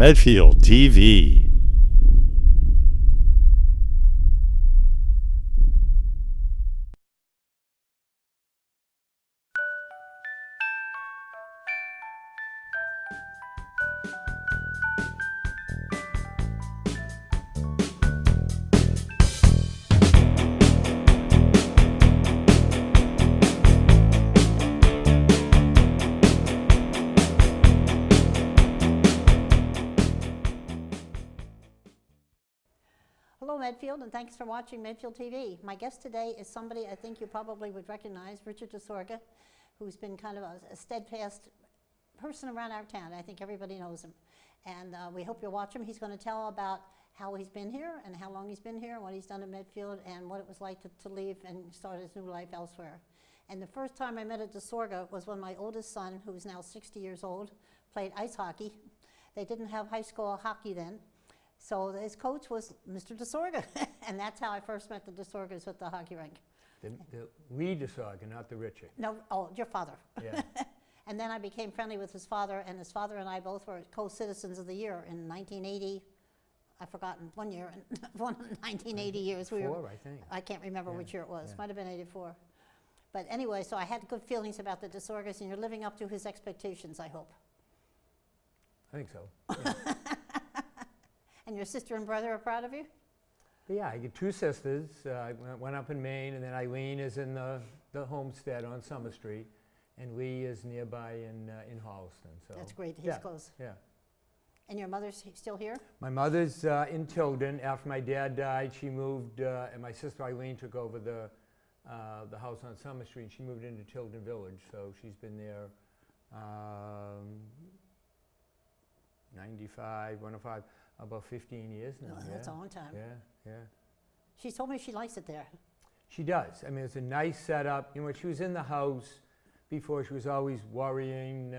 Medfield TV. Hello Medfield, and thanks for watching Medfield TV. My guest today is somebody I think you probably would recognize, Richard DeSorgher, who's been kind of a steadfast person around our town. I think everybody knows him. And we hope you'll watch him. He's going to tell about how he's been here and how long he's been here, what he's done in Medfield, and what it was like to leave and start his new life elsewhere. And the first time I met at DeSorgher was when my oldest son, who's now 60 years old, played ice hockey. They didn't have high school hockey then. So his coach was Mr. DeSorgher, and that's how I first met the DeSorghers at the hockey rink. We DeSorgher, not the Richard. No, oh, your father. Yeah. And then I became friendly with his father, and his father and I both were co-citizens of the year in 1980. I've forgotten one year, 1980 years. We were, I think. I can't remember which year it was. Yeah. Might have been 84. But anyway, so I had good feelings about the DeSorghers, and you're living up to his expectations, I hope. I think so. Yeah. And your sister and brother are proud of you? Yeah, I get two sisters. I went up in Maine, and then Eileen is in the homestead on Summer Street, and Lee is nearby in Holliston. So That's great. He's yeah, close. Yeah. And your mother's still here? My mother's in Tilden. After my dad died, she moved, and my sister Eileen took over the house on Summer Street. She moved into Tilden Village, so she's been there 95, 105. About 15 years now. Oh, that's a long time. Yeah, yeah. She told me she likes it there. She does. I mean, it's a nice setup. You know, when she was in the house before, she was always worrying,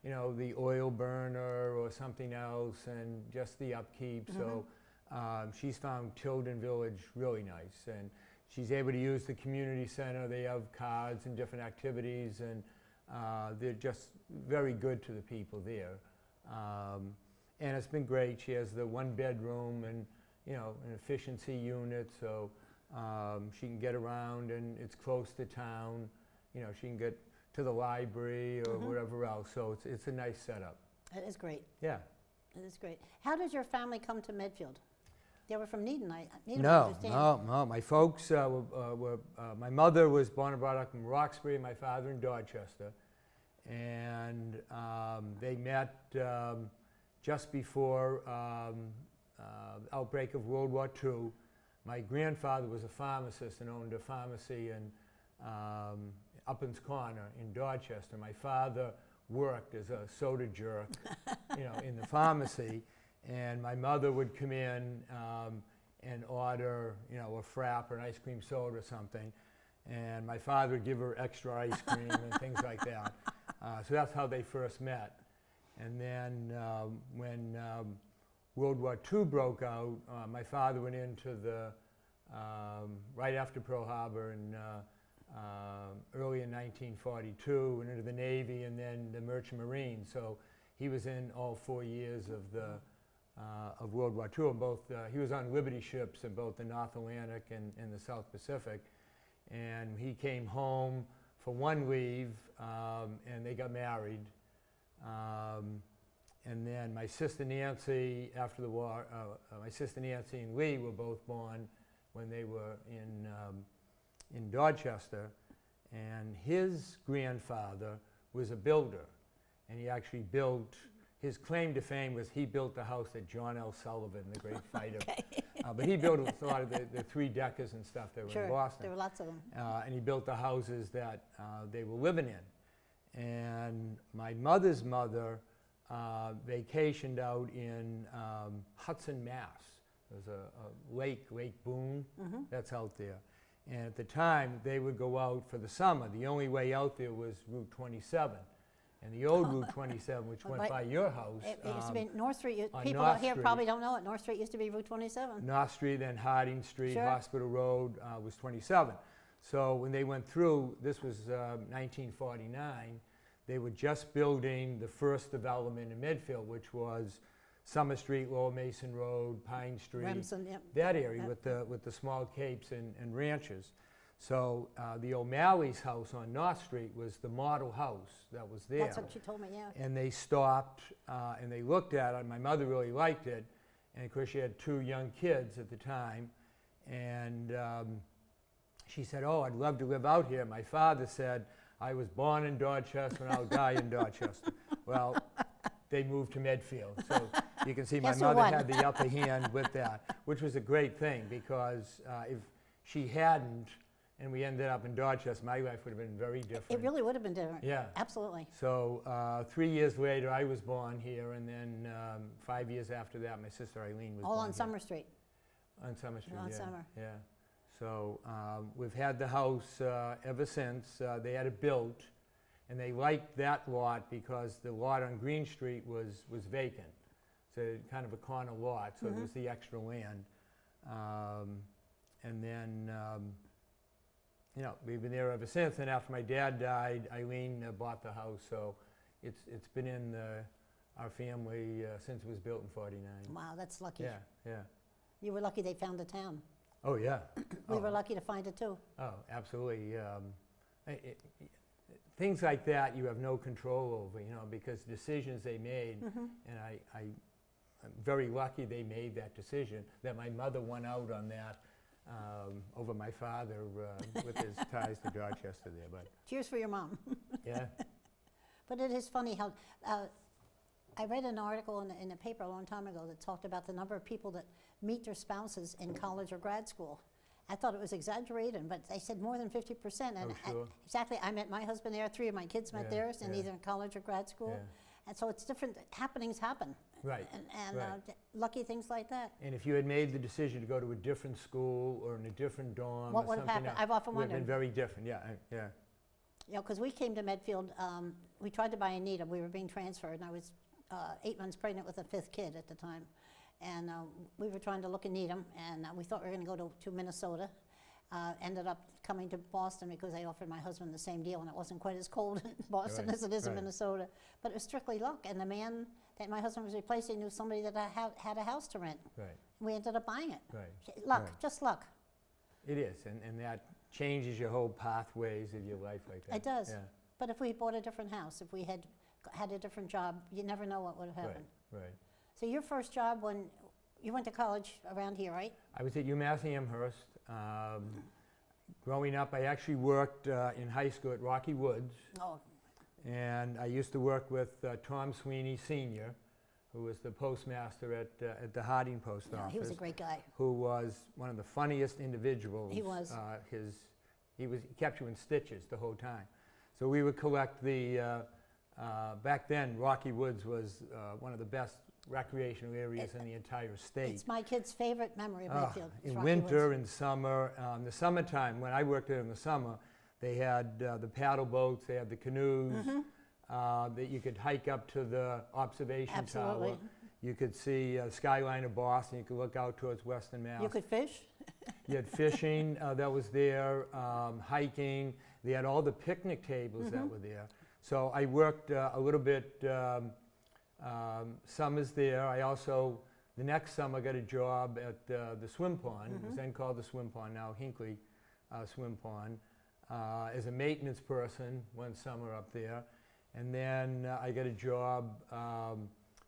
you know, the oil burner or something else, and just the upkeep. Mm-hmm. So she's found Tilden Village really nice, and she's able to use the community center. They have cards and different activities, and they're just very good to the people there. And it's been great. She has the one bedroom and, you know, an efficiency unit, so she can get around, and it's close to town. You know, she can get to the library or wherever else, so it's a nice setup. It is great. Yeah. It is great. How did your family come to Medfield? They were from Needham, I understand. No. My folks my mother was born and brought up in Roxbury, my father in Dorchester, and they met just before the outbreak of World War II. My grandfather was a pharmacist and owned a pharmacy in Uplands Corner in Dorchester. My father worked as a soda jerk, you know, in the pharmacy, and my mother would come in and order, you know, a frap or an ice cream soda or something, and my father would give her extra ice cream and things like that. So that's how they first met. And then when World War II broke out, my father went into the, right after Pearl Harbor in early in 1942, went into the Navy and then the Merchant Marine. So he was in all 4 years of World War II. And both, he was on Liberty ships in both the North Atlantic and the South Pacific. And he came home for one leave, and they got married. And then my sister Nancy, after the war, my sister Nancy and Lee were both born when they were in Dorchester, and his grandfather was a builder, and he actually built, his claim to fame was he built the house that John L. Sullivan, the great fighter, but he built a lot of the three-deckers and stuff that were in Boston. There were lots of them. And he built the houses that they were living in. And my mother's mother vacationed out in Hudson, Mass. There's a Lake Boone, that's out there. And at the time, they would go out for the summer. The only way out there was Route 27. And the old Route 27, which went by your house. It used to be North Street. People North here Street. probably don't know it. North Street used to be Route 27. North Street, then Harding Street, Sure. Hospital Road was 27. So when they went through, this was 1949, they were just building the first development in Midfield, which was Summer Street, Lower Mason Road, Pine Street, Remsen, yep. that area Yep. with the small capes and ranches. So the O'Malley's house on North Street was the model house that was there. That's what she told me, yeah. And they stopped and they looked at it. My mother really liked it. And of course, she had 2 young kids at the time. And she said, "Oh, I'd love to live out here." My father said, "I was born in Dorchester and I'll die in Dorchester." Well, they moved to Medfield. So you can see my Guess who mother won? had the upper hand with that, which was a great thing because if she hadn't and we ended up in Dorchester, my life would have been very different. It really would have been different. Yeah. Absolutely. So 3 years later, I was born here, and then 5 years after that, my sister Eileen was All born on here. Summer Street. On Summer Street, On yeah. Summer. Yeah. So we've had the house ever since. They had it built, and they liked that lot because the lot on Green Street was vacant. So kind of a corner lot, so it was the extra land. And then, you know, we've been there ever since. And after my dad died, Eileen bought the house, so it's been in our family since it was built in '49. Wow, that's lucky. Yeah, yeah. You were lucky they found the town. Oh, yeah. We Oh. were lucky to find it too. Oh, absolutely. Things like that you have no control over, you know, because decisions they made, and I'm very lucky they made that decision, that my mother won out on that over my father with his ties to Dorchester there. But Cheers for your mom. yeah, But it is funny how, I read an article in the paper a long time ago that talked about the number of people that meet their spouses in college or grad school. I thought it was exaggerated, but they said more than 50%. And Oh, sure. exactly, I met my husband there, 3 of my kids met Yeah, theirs in yeah. either college or grad school. Yeah. And so it's different, happenings happen. right. And right. lucky things like that. And if you had made the decision to go to a different school or in a different dorm What or would have something happened? else, I've often it would have been wondered. very different. Yeah, yeah. You know, because we came to Medfield, we tried to buy Anita. We were being transferred, and I was 8 months pregnant with a 5th kid at the time. And we were trying to look in Needham, and we thought we were going to go to Minnesota. Ended up coming to Boston because they offered my husband the same deal, and it wasn't quite as cold in Boston Right, as it is in right. Minnesota. But it was strictly luck, and the man that my husband was replacing knew somebody that had a house to rent. Right, We ended up buying it. right. Luck, Right. just luck. It is, and that changes your whole pathways of your life like that. It does. Yeah, But if we bought a different house, if we had a different job, you never know what would have right, happened. right. So your first job when you went to college around here, right? I was at UMass Amherst. Growing up, I actually worked in high school at Rocky Woods, Oh, and I used to work with Tom Sweeney Sr., who was the postmaster at the Harding Post yeah, Office. he was a great guy. Who was one of the funniest individuals. He was. He kept you in stitches the whole time. So we would collect the, back then Rocky Woods was one of the best recreational areas in the entire state. It's my kid's favorite memory of Medfield. is In Rocky winter, Woods. in summer, the summertime, when I worked there in the summer, they had the paddle boats, they had the canoes, that you could hike up to the observation Absolutely. tower. You could see the skyline of Boston, you could look out towards Western Mass. You could fish? You had fishing that was there, hiking. They had all the picnic tables that were there. So I worked a little bit summers there. I also, the next summer, got a job at the swim pond. It was then called the swim pond, now Hinckley Swim Pond, as a maintenance person one summer up there. And then I got a job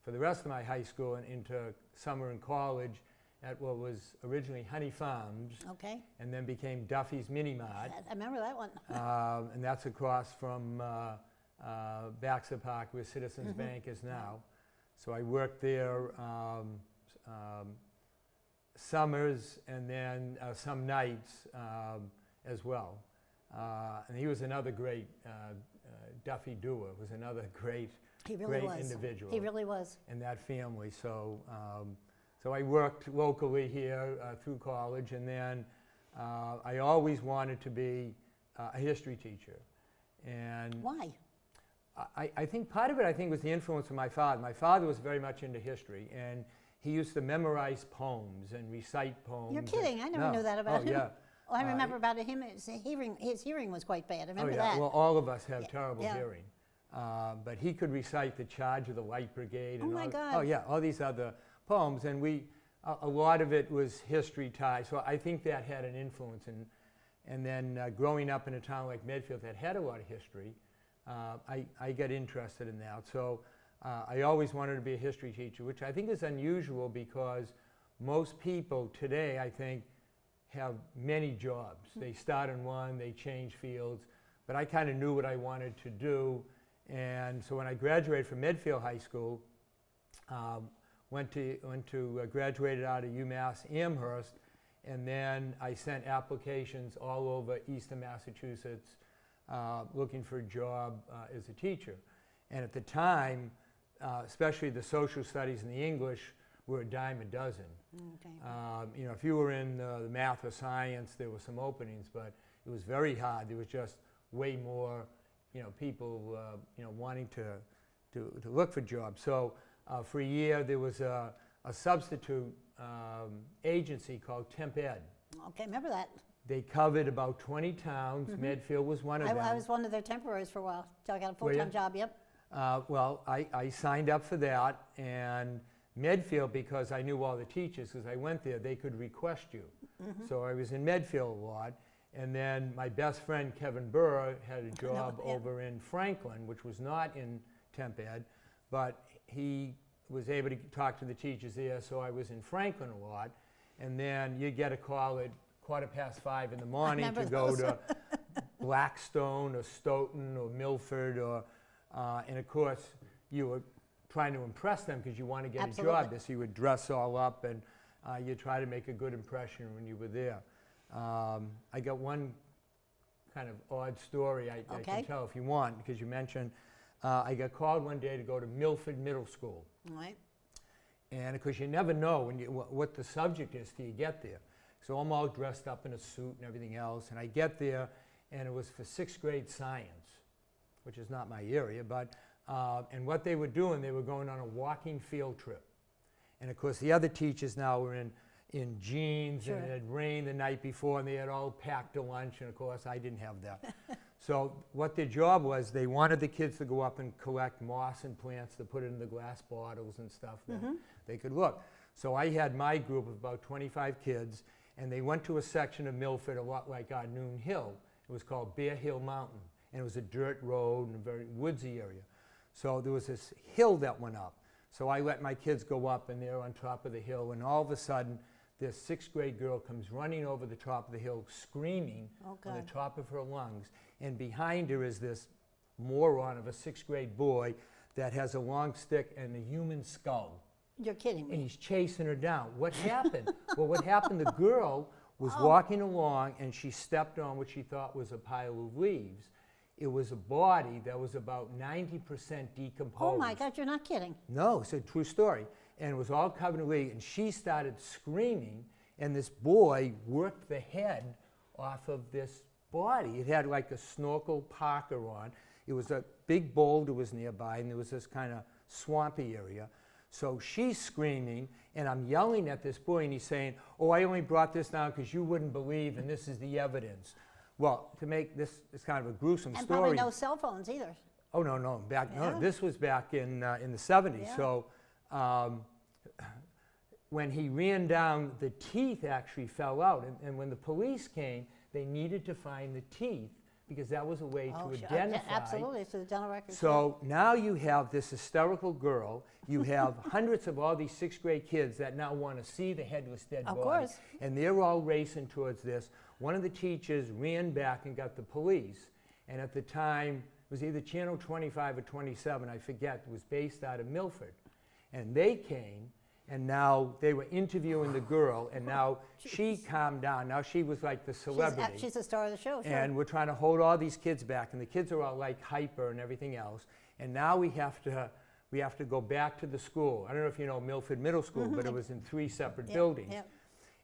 for the rest of my high school and into summer and college at what was originally Honey Farms, Okay. and then became Duffy's Mini Mart. I remember that one. And that's across from Baxter Park, where Citizens Bank is now. So I worked there summers and then some nights as well. And he was another great, Duffy Dewar was another great He really great was. individual. He really was. in that family. So, so I worked locally here through college, and then I always wanted to be a history teacher. And Why? I think part of it, I think, was the influence of my father. My father was very much into history, and he used to memorize poems and recite poems. You're kidding. I never knew that about oh, him. Yeah. Oh, I remember about him, his hearing was quite bad. I remember oh, yeah. that. Well, all of us have Yeah, terrible yeah. hearing. But he could recite The Charge of the Light Brigade. Oh And my all, God. Oh yeah, all these other poems. And a lot of it was history tied. So I think that had an influence. And then growing up in a town like Medfield that had a lot of history, I got interested in that. So I always wanted to be a history teacher, which I think is unusual because most people today, I think, have many jobs. They start in one, they change fields, but I kind of knew what I wanted to do. And so when I graduated from Medfield High School, graduated out of UMass Amherst, and then I sent applications all over eastern Massachusetts looking for a job as a teacher. And at the time, especially the social studies and the English were a dime a dozen. Okay. You know, if you were in the math or science, there were some openings, but it was very hard. There was just way more, you know, people, you know, wanting to look for jobs. So for a year, there was a substitute agency called Temp Ed. Okay, remember that. They covered about 20 towns. Medfield was one of them. I was one of their temporaries for a while, till I got a Were ya? full-time job, yep. Well, I signed up for that, and Medfield, because I knew all the teachers, because I went there, they could request you. So I was in Medfield a lot, and then my best friend, Kevin Burr, had a job yeah. over in Franklin, which was not in Temp Ed, but he was able to talk to the teachers there, so I was in Franklin a lot, and then you get a call at 5:15 in the morning to go to Blackstone or Stoughton or Milford, or, and of course, you were trying to impress them because you want to get Absolutely. a job there, so you would dress all up and you try to make a good impression when you were there. I got one kind of odd story I Okay. can tell if you want, because you mentioned I got called one day to go to Milford Middle School. All right. And of course, you never know when what the subject is till you get there. So I'm all dressed up in a suit and everything else, and I get there, and it was for 6th grade science, which is not my area, but, and what they were doing, they were going on a walking field trip. And of course, the other teachers now were in jeans, Sure. and it had rained the night before, and they had all packed a lunch, and of course, I didn't have that. So what their job was, they wanted the kids to go up and collect moss and plants to put in the glass bottles and stuff that they could look. So I had my group of about 25 kids, and they went to a section of Milford a lot like our Noon Hill. It was called Bear Hill Mountain, and it was a dirt road and a very woodsy area. So there was this hill that went up. So I let my kids go up, and they're on top of the hill, and all of a sudden, this 6th grade girl comes running over the top of the hill, screaming Oh, on the God. top of her lungs, and behind her is this moron of a 6th grade boy that has a long stick and a human skull, You're kidding and me. he's chasing her down. What happened? Well, what happened, the girl was walking along, and she stepped on what she thought was a pile of leaves. It was a body that was about 90% decomposed. Oh my God, you're not kidding. No, it's a true story. And it was all covered in leaves, and she started screaming, and this boy worked the head off of this body. It had like a snorkel parka on. It was a big boulder was nearby, and there was this kind of swampy area. So she's screaming, and I'm yelling at this boy, and he's saying, "Oh, I only brought this down because you wouldn't believe, and this is the evidence." Well, to make this kind of a gruesome And story. probably no cell phones either. Oh, no, no, Yeah. no, this was back in the 70s. Yeah. So when he ran down, the teeth actually fell out. And when the police came, they needed to find the teeth because that was a way to Sure. identify. Absolutely, it's the dental records. So now you have this hysterical girl. You have hundreds of all these 6th grade kids that now want to see the headless dead Of body. course. And they're all racing towards this. One of the teachers ran back and got the police. And at the time, it was either Channel 25 or 27, I forget, it was based out of Milford. And they came, and now they were interviewing the girl, and now she calmed down. Now she was like the celebrity. She's the star of the show, sure. And we're trying to hold all these kids back, and the kids are all like hyper and everything else. And now we have to go back to the school. I don't know if you know Milford Middle School, but it was in 3 separate buildings. Yep.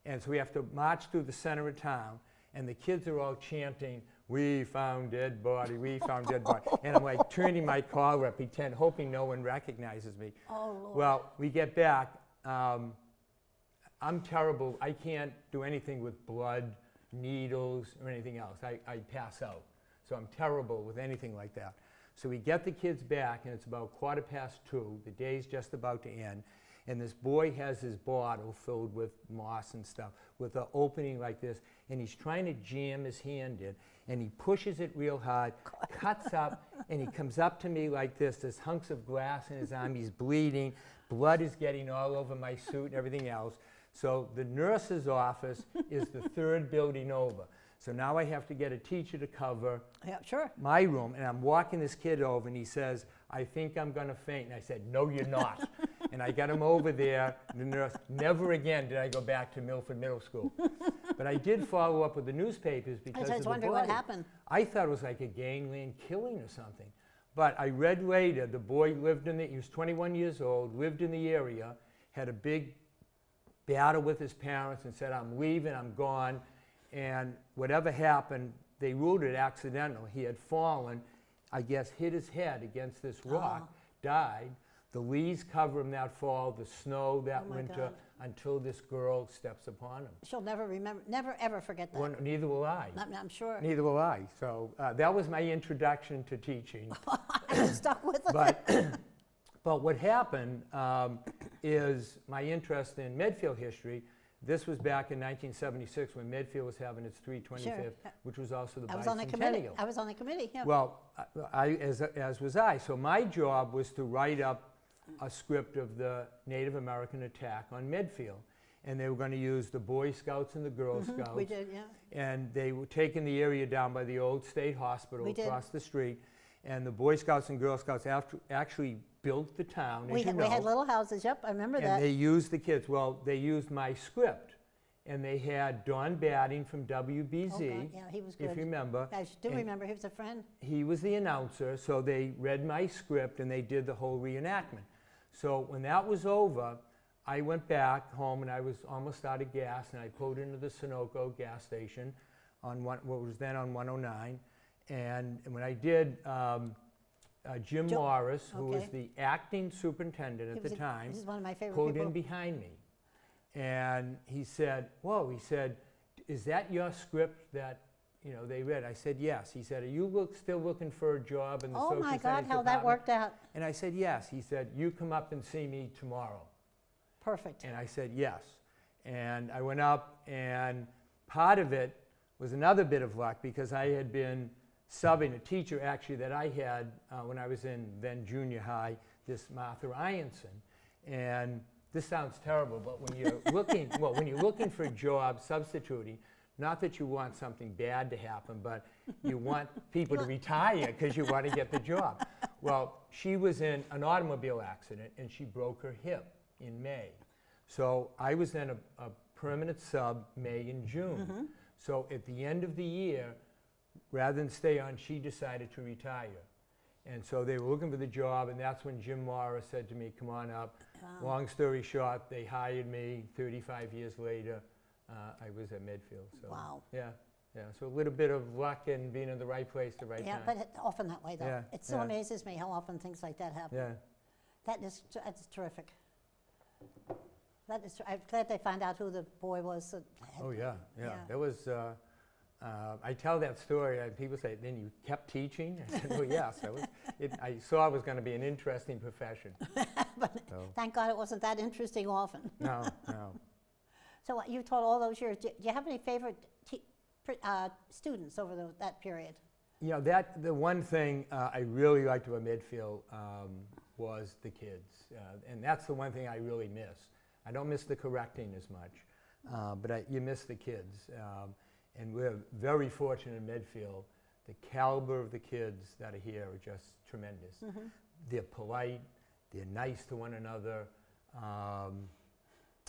And so we have to march through the center of town, and the kids are all chanting, "We found dead body, we found dead body." And I'm like turning my collar up, hoping no one recognizes me. Oh, Lord. Well, we get back. I'm terrible. I can't do anything with blood, needles, or anything else. I pass out. So I'm terrible with anything like that. So we get the kids back, and it's about 2:15. The day's just about to end. And this boy has his bottle filled with moss and stuff with an opening like this, and he's trying to jam his hand in, and he pushes it real hard, cuts up, and he comes up to me like this. There's hunks of glass in his arm. He's bleeding. Blood is getting all over my suit and everything else. So the nurse's office is the 3rd building over. So now I have to get a teacher to cover my room, and I'm walking this kid over, and he says, "I think I'm going to faint." And I said, "No, you're not." And I got him over there. The nurse, never again did I go back to Milford Middle School. But I did follow up with the newspapers because I was wondering what happened. I thought it was like a gangland killing or something. But I read later, the boy lived in he was 21 years old, lived in the area, had a big battle with his parents and said, "I'm leaving, I'm gone." And whatever happened, they ruled it accidental. He had fallen, I guess, hit his head against this rock, died. The leaves cover him that fall, the snow that winter, until this girl steps upon him. She'll never remember, never ever forget that. Well, neither will I. I'm sure. Neither will I. So that was my introduction to teaching. I'm stuck with it. But what happened is my interest in Medfield history. This was back in 1976 when Medfield was having its 325th, which was also the bicentennial. I was on the committee, yeah. Well, as was I. So my job was to write up a script of the Native American attack on Medfield. And they were going to use the Boy Scouts and the Girl Scouts. We did, yeah. And they were taking the area down by the old state hospital across the street. And the Boy Scouts and Girl Scouts actually built the town, We had little houses, yep, I remember that. and they used the kids. Well, they used my script. And they had Don Batting from WBZ, Oh, God, yeah, he was good. if you remember. I do And remember, he was a friend. he was the announcer, so they read my script and they did the whole reenactment. So when that was over, I went back home and I was almost out of gas, and I pulled into the Sunoco gas station on what was then on 109. And when I did, Jim Morris, who was the acting superintendent at the time, This is one of my favorite pulled people. in behind me. And he said, "Whoa," he said, "is that your script that, they read?" I said, "Yes." He said, "Are you still looking for a job in the Oh social my studies God, how that department?" worked out. And I said, "Yes." He said, "You come up and see me tomorrow." Perfect. And I said, "Yes." And I went up, and part of it was another bit of luck because I had been subbing a teacher actually that I had when I was in then junior high, this Martha Ianson. And this sounds terrible, but when you're looking for a job substituting, not that you want something bad to happen, but you want people to retire because you want to get the job. Well, she was in an automobile accident and she broke her hip in May. So I was then a permanent sub May and June. So at the end of the year, rather than stay on, she decided to retire. And so they were looking for the job, and that's when Jim Morris said to me, "Come on up." Long story short, they hired me. 35 years later, I was at Midfield. So, Wow. Yeah. So a little bit of luck and being in the right place at the right Yeah, time. but it's often that way, though. Yeah, It still amazes me how often things like that happen. Yeah. That's terrific. I'm glad they found out who the boy was. Oh, yeah. Yeah. There was, I tell that story, and people say, "Then you kept teaching?" I said, "Well, yes. I saw it was going to be an interesting profession." But thank God it wasn't that interesting often. No. So you taught all those years. Do you have any favorite students over that period? The one thing I really liked about Midfield was the kids. And that's the one thing I really miss. I don't miss the correcting as much, but you miss the kids. And we're very fortunate in Midfield. The caliber of the kids that are here are just tremendous. They're polite, they're nice to one another.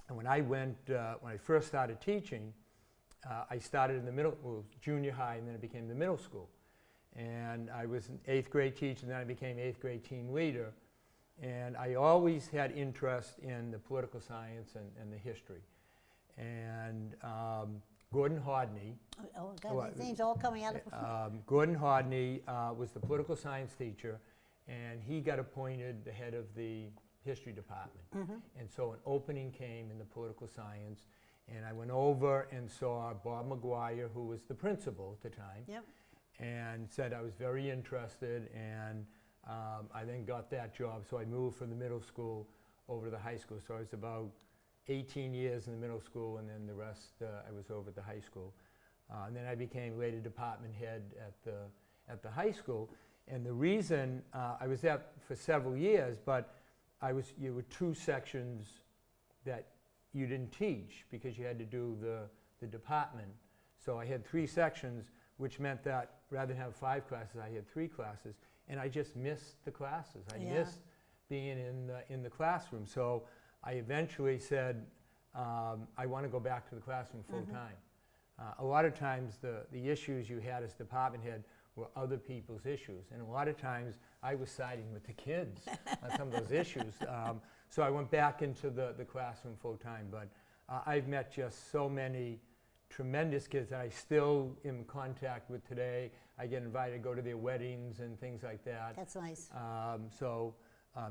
And when I first started teaching, I started in the junior high, and then it became the middle school. And I was an 8th grade teacher, and then I became 8th grade team leader. And I always had interest in the political science and the history. And Gordon Hodney. Oh, God, these names all coming out of... Gordon Hodney was the political science teacher, and he got appointed the head of the history department. And so an opening came in the political science, and I went over and saw Bob McGuire, who was the principal at the time, and said I was very interested, and I then got that job, so I moved from the middle school over to the high school. So I was about 18 years in the middle school, and then the rest I was over at the high school. And then I became later department head at the high school. And the reason I was there for several years, but you were 2 sections that you didn't teach because you had to do the department. So I had 3 sections, which meant that rather than have 5 classes, I had 3 classes, and I just missed the classes. I missed being in the classroom. So I eventually said, I want to go back to the classroom full time. A lot of times the issues you had as department head were other people's issues, and a lot of times I was siding with the kids on some of those issues. So I went back into the classroom full time, but I've met just so many tremendous kids that I still am in contact with today. I get invited to go to their weddings and things like that. That's nice.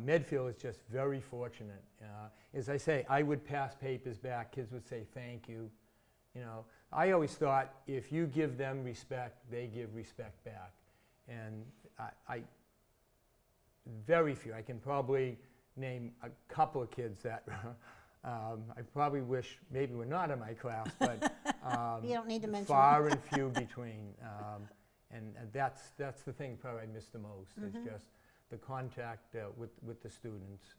Medfield is just very fortunate. As I say, I would pass papers back, kids would say thank you. You know, I always thought if you give them respect, they give respect back. And I very few, I can probably name a couple of kids that I probably wish maybe were not in my class, but you don't need to mention far and few between. And that's the thing probably I miss the most, is just the contact with the students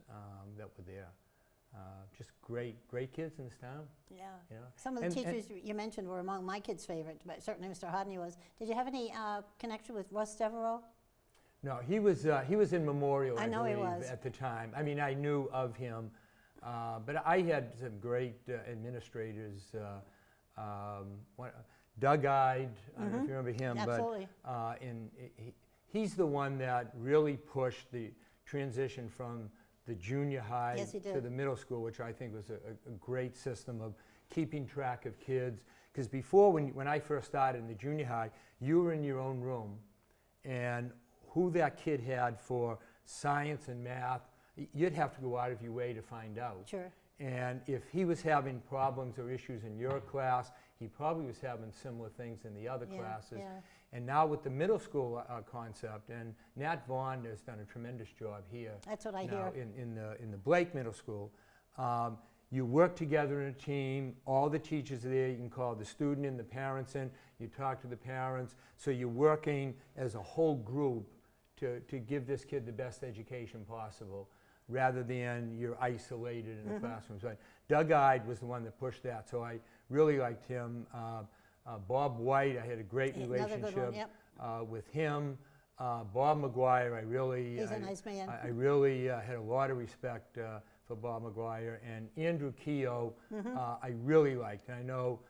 that were there. Just great kids in this town. Yeah. You know? Some of the teachers you mentioned were among my kids' favorite, but certainly Mr. Hodney was. Did you have any connection with Russ Devereaux? No, he was in Memorial, I know he believe, was. at the time. I mean, I knew of him, but I had some great administrators. Doug-eyed, I don't know if you remember him, Absolutely. but he's the one that really pushed the transition from the junior high Yes, he to did. the middle school, which I think was a great system of keeping track of kids. Because before, when I first started in the junior high, you were in your own room, and who that kid had for science and math, you'd have to go out of your way to find out. Sure. And if he was having problems or issues in your class, he probably was having similar things in the other classes. Yeah. And now with the middle school concept, and Nat Vaughn has done a tremendous job here. That's what I now hear. in the Blake Middle School. You work together in a team, all the teachers are there, you can call the student in, the parents in, you talk to the parents, so you're working as a whole group to give this kid the best education possible, rather than you're isolated in the classroom. So Doug Ide was the one that pushed that, so I really liked him. Bob White, I had a great relationship with him. Bob McGuire, I really, He's a nice man. I really had a lot of respect for Bob McGuire. And Andrew Keogh, I really liked. And I know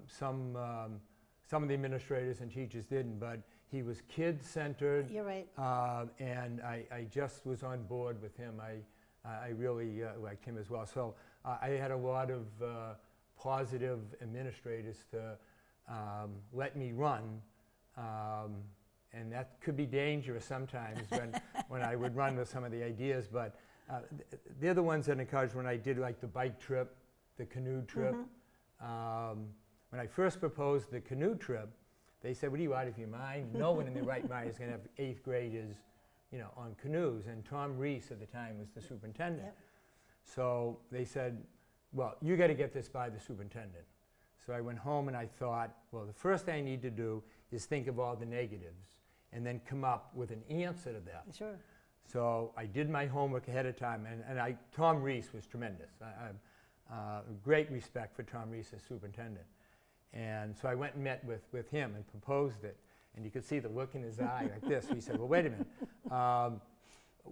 some of the administrators and teachers didn't, but he was kid-centered. You're right. And I just was on board with him. I really liked him as well. So I had a lot of positive administrators to let me run. And that could be dangerous sometimes when I would run with some of the ideas. But they're the ones that encouraged when I did like the bike trip, the canoe trip. When I first proposed the canoe trip, they said, "What are you, out of your mind? No one in their right mind is going to have 8th graders, you know, on canoes." And Tom Reese at the time was the superintendent. Yep. So they said, "Well, you got to get this by the superintendent." So I went home and I thought, well, the first thing I need to do is think of all the negatives and then come up with an answer to that. Sure. So I did my homework ahead of time, and Tom Reese was tremendous. I have great respect for Tom Reese as superintendent. And so I went and met with him and proposed it. And you could see the look in his eye like this. He said, "Well, wait a minute.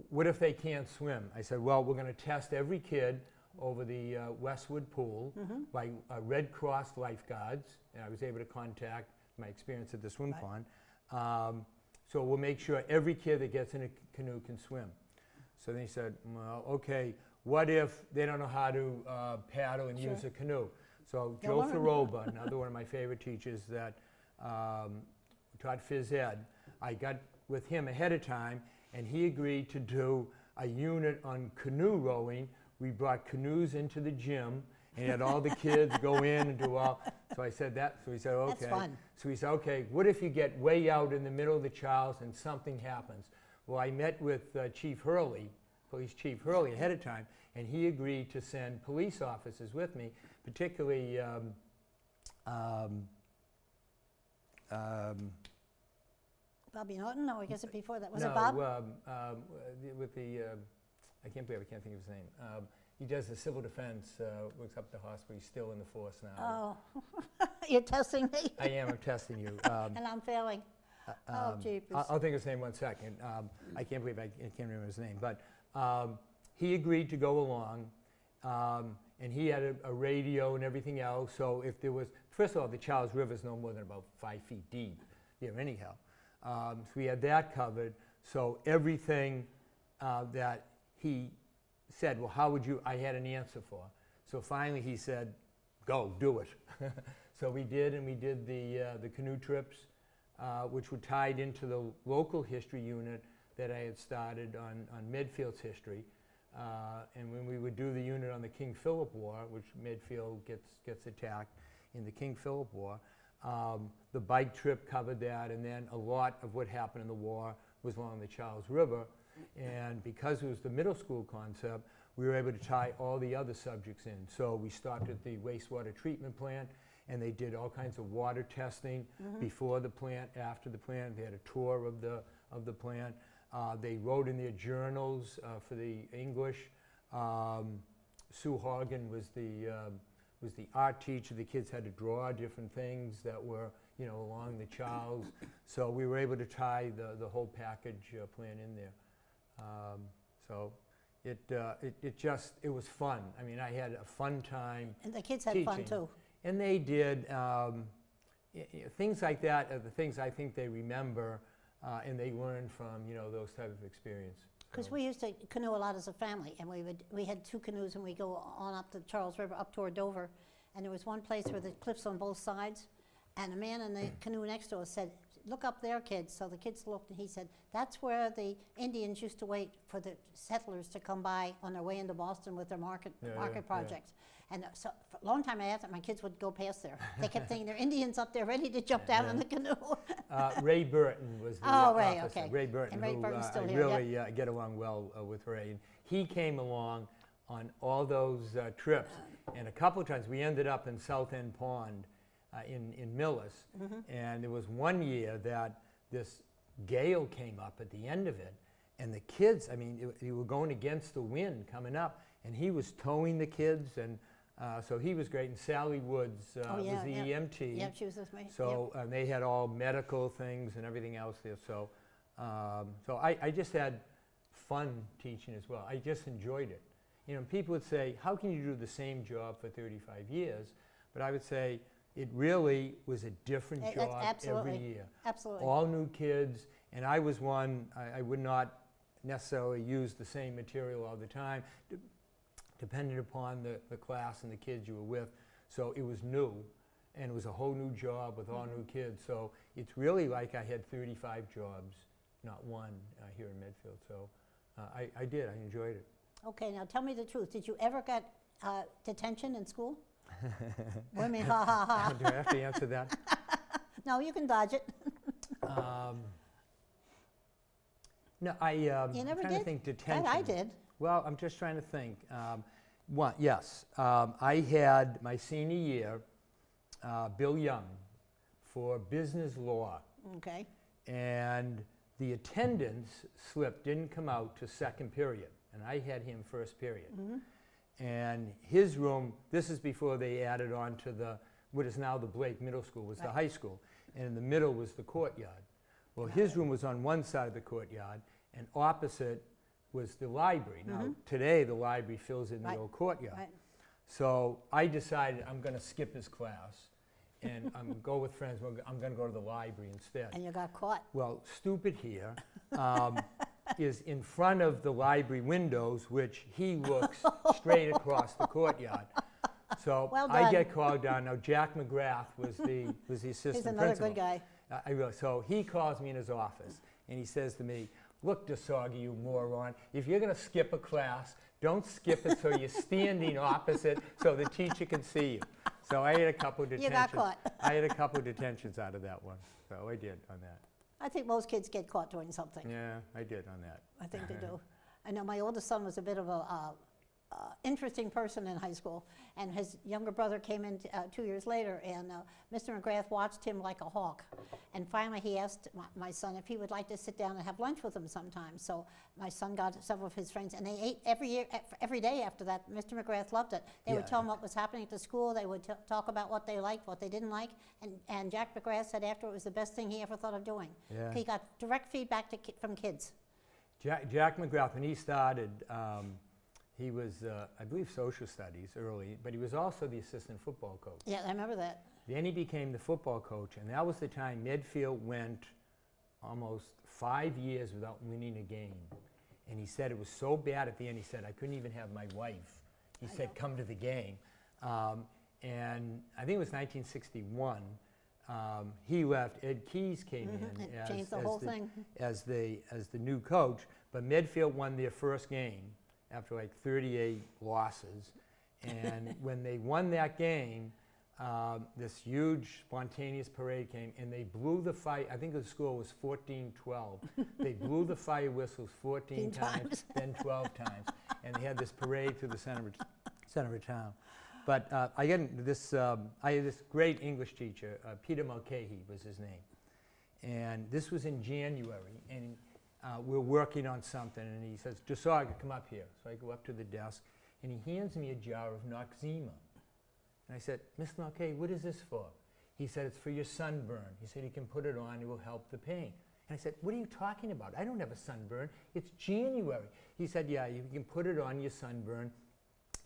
What if they can't swim?" I said, "Well, we're going to test every kid over the Westwood pool by Red Cross lifeguards." And I was able to contact my experience at the swim pond. So we'll make sure every kid that gets in a canoe can swim. So then he said, "Well, okay, what if they don't know how to paddle and use a canoe?" So Joe Faroba, another one of my favorite teachers that taught phys ed, I got with him ahead of time, and he agreed to do a unit on canoe rowing. We brought canoes into the gym, and had all the kids go in and do all. So I said that. So he said, "Okay." That's fun. So he said, "Okay, what if you get way out in the middle of the Charles and something happens?" Well, I met with Chief Hurley, Police Chief Hurley, ahead of time, and he agreed to send police officers with me, particularly Bobby Norton? No, I guess it before that. Was no, it Bob? With the, I can't think of his name. He does the civil defense, works up at the hospital. He's still in the force now. Oh, you're testing me? I am, I'm testing you. And I'm failing. Oh, jeepers. I'll think of his name 1 second. I can't believe I can't remember his name. But he agreed to go along, and he had a radio and everything else. So if there was, first of all, the Charles River is no more than about 5 feet deep there anyhow. So we had that covered. So everything that he said, well, how would you, I had an answer for. So finally he said, go, do it. So we did, and we did the canoe trips, which were tied into the local history unit that I had started on Medfield's history. And when we would do the unit on the King Philip War, which Medfield gets attacked in the King Philip War, the bike trip covered that, and then a lot of what happened in the war was along the Charles River. And because it was the middle school concept, we were able to tie all the other subjects in. So we started the wastewater treatment plant, and they did all kinds of water testing before the plant, after the plant. They had a tour of the plant. They wrote in their journals for the English. Sue Horgan was the art teacher. The kids had to draw different things that were, you know, along the Charles. So we were able to tie the whole package plan in there. So it was fun. I mean, I had a fun time. And the kids had teaching. fun too. And they did. Things like that are the things I think they remember, and they learn from, you know, those type of experience. Because we used to canoe a lot as a family, and we had 2 canoes, and we go on up the Charles River up toward Dover, and there was one place where the cliffs on both sides, and a man in the canoe next to us said, look up there, kids. So the kids looked, and he said, that's where the Indians used to wait for the settlers to come by on their way into Boston with their market projects. And so for a long time after, my kids would go past there. They kept thinking there are Indians up there ready to jump down in the canoe. Ray Burton was the Ray, officer. okay. Ray Burton, And Ray who Burton's still I here, really get along well with Ray. And he came along on all those trips. And a couple of times we ended up in South End Pond in Millis. And there was one year that this gale came up at the end of it. And the kids, I mean, you were going against the wind coming up. And he was towing the kids, and so he was great. And Sally Woods was the EMT. Yeah, she was with me. So they had all medical things and everything else there. So, so I just had fun teaching as well. I just enjoyed it. You know, people would say, how can you do the same job for 35 years? But I would say it really was a different job every year. Absolutely. All new kids, and I was one, I would not necessarily use the same material all the time, depending upon the class and the kids you were with. So it was new, and it was a whole new job with all new kids. So it's really like I had 35 jobs, not one, here in Medfield. So I did, I enjoyed it. Okay, now tell me the truth. Did you ever get detention in school? Women, ha ha ha. Do I have to answer that? No, you can dodge it. No, You never I'm trying did? to think detention. I did. Well, I'm just trying to think. Yes, I had my senior year, Bill Young, for business law. Okay. And the attendance slip didn't come out to second period, and I had him first period. And his room, this is before they added on to what is now the Blake Middle School, was the high school, and in the middle was the courtyard. Well, his room was on one side of the courtyard, and opposite was the library. Now, today the library fills in the old courtyard. So I decided I'm going to skip his class, and I'm going to go with friends. I'm going to go to the library instead. And you got caught. Well, stupid here is in front of the library windows, which he looks straight across the courtyard. So Well I done. get called down. Now, Jack McGrath was the assistant He's another principal. good guy. So he calls me in his office, and he says to me, look, DeSorgher, you moron, if you're going to skip a class, don't skip it so you're standing opposite so the teacher can see you. So I had a couple of detentions. You got caught. I had a couple of detentions out of that one. So I did on that. I think most kids get caught doing something. Yeah, I did on that. I think they do. I know my oldest son was a bit of a interesting person in high school, and his younger brother came in 2 years later, and Mr. McGrath watched him like a hawk. And finally he asked my son if he would like to sit down and have lunch with him sometime. So my son got several of his friends, and they ate every day after that. Mr. McGrath loved it. They would tell him what was happening at the school. They would talk about what they liked, what they didn't like, and Jack McGrath said after it was the best thing he ever thought of doing. Yeah. He got direct feedback from kids. Jack McGrath, when he started, he was, I believe, social studies early, but he was also the assistant football coach. Yeah, I remember that. Then he became the football coach, and that was the time Medfield went almost 5 years without winning a game. And he said it was so bad at the end, he said, I couldn't even have my wife. He said, come to the game. And I think it was 1961. He left. Ed Keyes came in changed the whole thing. as the new coach, but Medfield won their first game after like 38 losses. And when they won that game, this huge spontaneous parade came, and they blew the fire. I think the score was 14-12. They blew the fire whistles 14 times, then 12 times, and they had this parade through the center of town. But I had this great English teacher, Peter Mulcahy was his name, and this was in January, and we're working on something, and he says, DeSorgher, come up here. So I go up to the desk, and he hands me a jar of Noxzema. And I said, Mr. Mulcahy, what is this for? He said, it's for your sunburn. He said, you can put it on, it will help the pain. And I said, what are you talking about? I don't have a sunburn. It's January. He said, yeah, you can put it on your sunburn.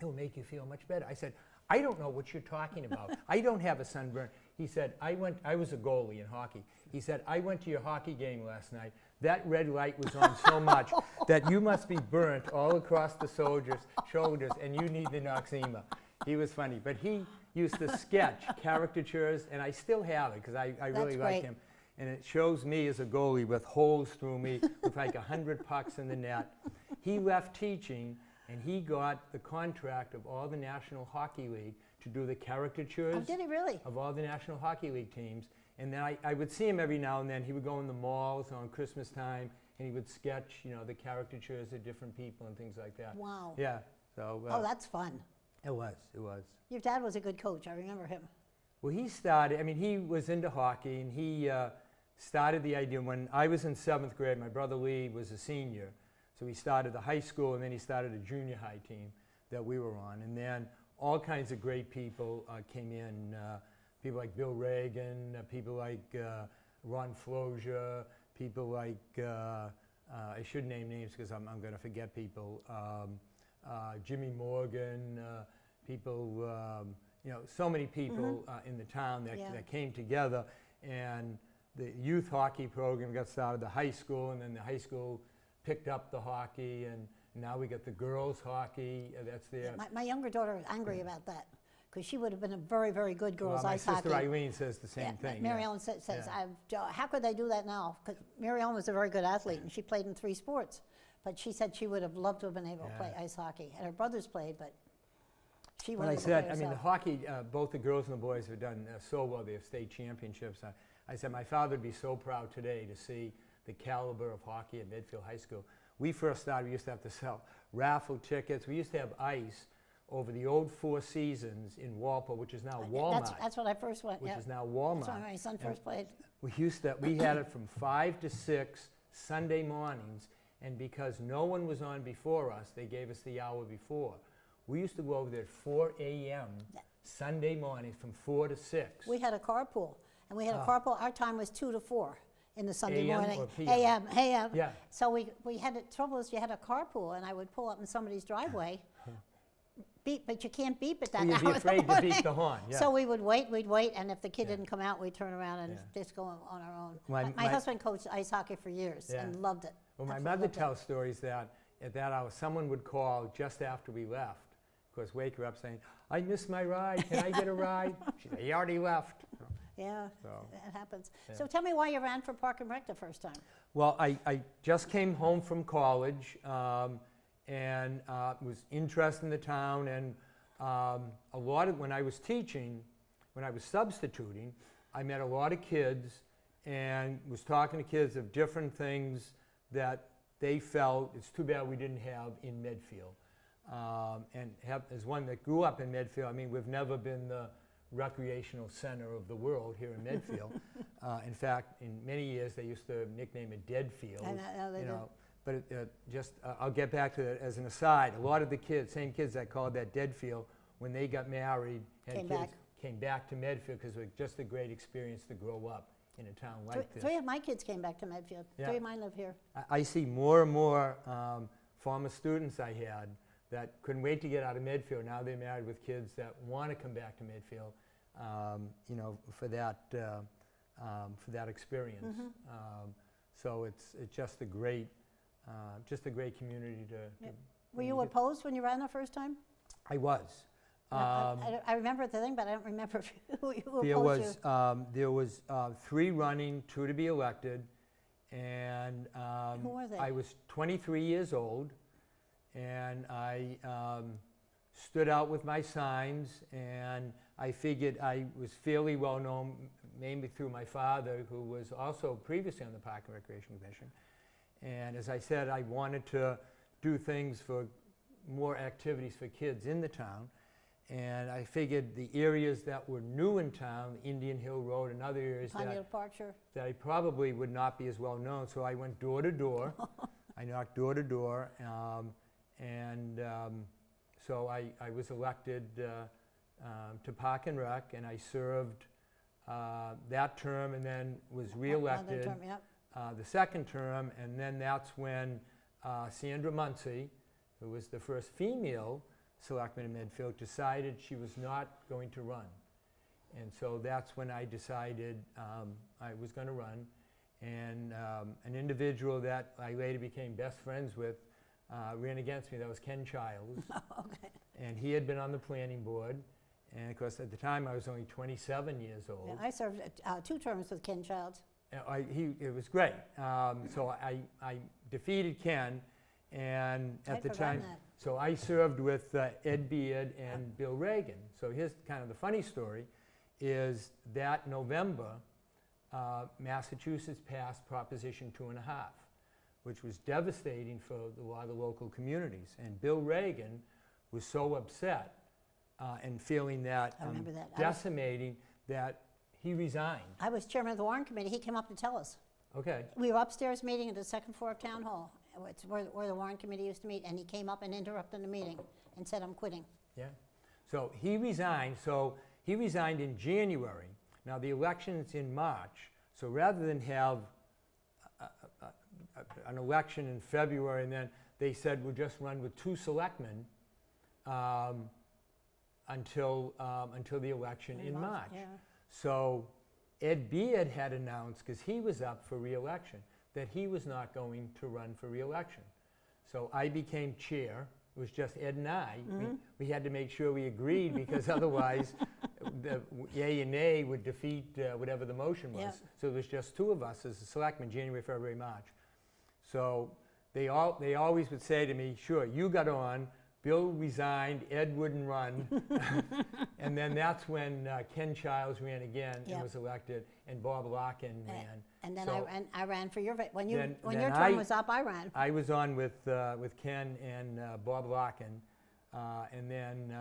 It will make you feel much better. I said, I don't know what you're talking about. I don't have a sunburn. He said, I was a goalie in hockey. He said, I went to your hockey game last night. That red light was on so much that you must be burnt all across the shoulders, and you need the Noxzema. He was funny, but he used to sketch caricatures, and I still have it because I really like him. And it shows me as a goalie with holes through me with like 100 pucks in the net. He left teaching, and he got the contract of all the National Hockey League to do the caricatures. Oh, did he really? Of all the National Hockey League teams. And then I would see him every now and then. He would go in the malls on Christmas time, and he would sketch, the caricatures of different people and things like that. Wow. Yeah. So. Oh, that's fun. It was. It was. Your dad was a good coach. I remember him. Well, he started. He was into hockey, and he started the idea when I was in 7th grade. My brother Lee was a senior, so he started the high school, and then he started a junior high team that we were on, and then all kinds of great people came in. People like Bill Reagan, people like Ron Flozier, people like, I should name names because I'm going to forget people, Jimmy Morgan, people, so many people in the town that came together, and the youth hockey program got started, the high school, and then the high school picked up the hockey, and now we got the girls hockey, that's there. Yeah, my younger daughter is angry about that, because she would have been a very, very good girls ice hockey. My sister Eileen says the same thing. Mary Ellen says, how could they do that now? Because Mary Ellen was a very good athlete, and she played in 3 sports. But she said she would have loved to have been able to play ice hockey. And her brothers played, but she wanted to play herself. The hockey, both the girls and the boys have done so well. They have state championships. I said, my father would be so proud today to see the caliber of hockey at Midfield High School. We first started, we used to have to sell raffle tickets. We used to have ice over the old 4 Seasons in Walpole, which is now Walmart. That's when I first went, Which is now Walmart. That's when my son first played. We had it from 5 to 6 Sunday mornings, and because no one was on before us, they gave us the hour before. We used to go over there at 4 a.m. Sunday mornings from 4 to 6. We had a carpool, and we had a carpool. Our time was 2 to 4 in the Sunday morning. Or PM? AM. Yeah. So we had trouble is you had a carpool, and I would pull up in somebody's driveway. Beep, but you can't beep at that hour. You'd be afraid to beep the horn. Yeah. So we'd wait, and if the kid didn't come out, we'd turn around and just go on our own. My husband coached ice hockey for years and loved it. Well, my mother tells stories that at that hour, someone would call just after we left. Of course, wake her up saying, I missed my ride, can I get a ride? She said, he already left. Yeah, that happens. Yeah. So tell me why you ran for Park and Rec the first time. Well, I just came home from college, and was interested in the town, and a lot of, when I was teaching, when I was substituting, I met a lot of kids, and was talking to kids of different things that they felt it's too bad we didn't have in Medfield. As one that grew up in Medfield, I mean, we've never been the recreational center of the world here in Medfield. In fact, in many years, they used to nickname it Deadfield. But I'll get back to that as an aside. A lot of the kids, same kids that called that Deadfield, when they got married, came back to Medfield because it was just a great experience to grow up in a town like this. 3 of my kids came back to Medfield. Yeah. 3 of mine live here. I see more and more former students I had that couldn't wait to get out of Medfield. Now they're married with kids that want to come back to Medfield, for that experience. Mm-hmm. So it's just a great community to. Were you opposed when you ran the first time? I was. I remember the thing, but I don't remember who you opposed to. There was 3 running, 2 to be elected, and Who were they? I was 23 years old, and I stood out with my signs, and I figured I was fairly well known, mainly through my father, who was also previously on the Park and Recreation Commission. And as I said, I wanted to do things for more activities for kids in the town. And I figured the areas that were new in town, Indian Hill Road and other areas that I probably would not be as well known. So I went door to door. I knocked door to door. So I was elected to Park and Rec, and I served that term and then was reelected the second term. And then that's when Sandra Muncy, who was the first female selectman in Medfield, decided she was not going to run. And so that's when I decided I was going to run. And an individual that I later became best friends with ran against me. That was Ken Childs. Okay. And he had been on the planning board. And of course, at the time, I was only 27 years old. Yeah, I served 2 terms with Ken Childs. It was great. So I defeated Ken. And at the time, so I served with Ed Beard and Bill Reagan. So here's kind of the funny story, is that November, Massachusetts passed Proposition 2.5, which was devastating for a lot of the local communities. And Bill Reagan was so upset and feeling that, decimating that he resigned. I was chairman of the Warrant Committee. He came up to tell us. Okay. We were upstairs meeting at the 2nd floor of Town Hall. It's where the Warrant Committee used to meet, and he came up and interrupted the meeting and said, "I'm quitting." Yeah. So he resigned. So he resigned in January. Now the election's in March. So rather than have an election in February, and then they said we'll just run with 2 selectmen until the election in March. Yeah. So Ed Beard had announced, because he was up for re-election, that he was not going to run for re-election. So I became chair. It was just Ed and I. Mm-hmm. We had to make sure we agreed, because otherwise the yay and nay would defeat whatever the motion was. Yeah. So it was just 2 of us as the selectmen, January, February, March. So they always would say to me, "Sure, you got on. Bill resigned, Ed wouldn't run." And then that's when Ken Childs ran again and was elected, and Bob Larkin ran. And then So I ran for your, when your then term was up, I ran. I was on with Ken and Bob Larkin. And then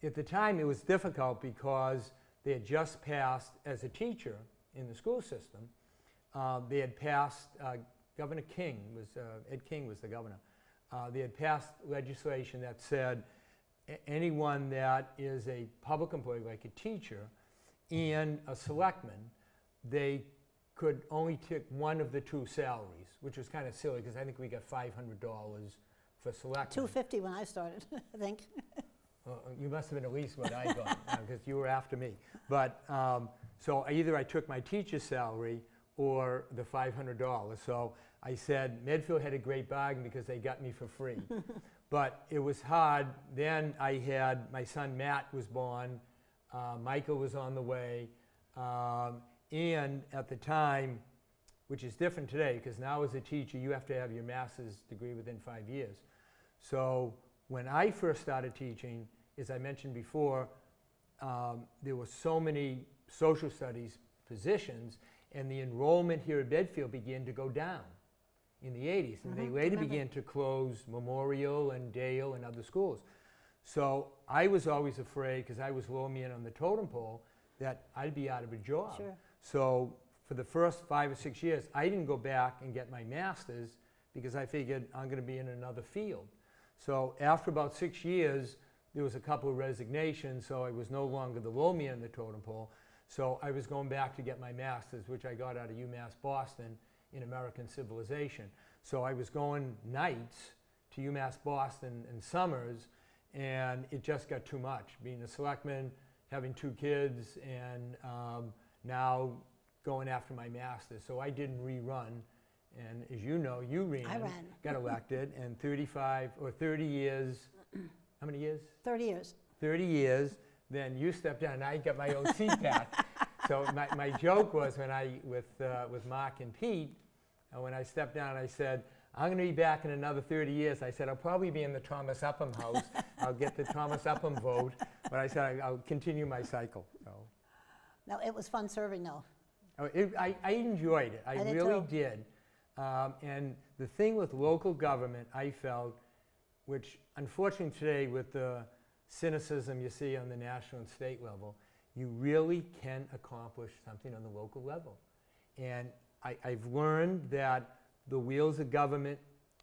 at the time it was difficult because they had just passed, as a teacher in the school system, they had passed, Governor King Ed King was the governor. They had passed legislation that said anyone that is a public employee, like a teacher, and a selectman, they could only take one of the 2 salaries, which was kind of silly, because I think we got $500 for selectmen. $250 when I started, I think. Well, you must have been at least what I got, because you were after me. But so either I took my teacher's salary or the $500. So I said Medfield had a great bargain because they got me for free. But it was hard. Then I had, my son Matt was born, Michael was on the way, and at the time, which is different today, because now as a teacher you have to have your master's degree within 5 years. So when I first started teaching, as I mentioned before, there were so many social studies positions, and the enrollment here at Medfield began to go down in the 80s, and they later began to close Memorial and Dale and other schools. So I was always afraid, because I was low man on the totem pole, that I'd be out of a job. Sure. So for the first 5 or 6 years, I didn't go back and get my master's because I figured I'm going to be in another field. So after about 6 years, there was a couple of resignations, so I was no longer the low man on the totem pole. So I was going back to get my master's, which I got out of UMass Boston in American Civilization. So I was going nights to UMass Boston and summers, and it just got too much. Being a selectman, having 2 kids, and now going after my master's. So I didn't rerun, and as you know, you ran, I ran. got elected, and 35 or 30 years, how many years? 30 years. 30 years, then you stepped down, and I got my own seat back. So my joke was when with Mark and Pete, when I stepped down, I said, I'm going to be back in another 30 years. I said, I'll probably be in the Thomas Upham house. I'll get the Thomas Upham vote. But I said, I'll continue my cycle. So. No, it was fun serving, though. Oh, I enjoyed it. I did really too. did. And the thing with local government, I felt, which unfortunately today with the cynicism you see on the national and state level, you really can accomplish something on the local level. And I've learned that the wheels of government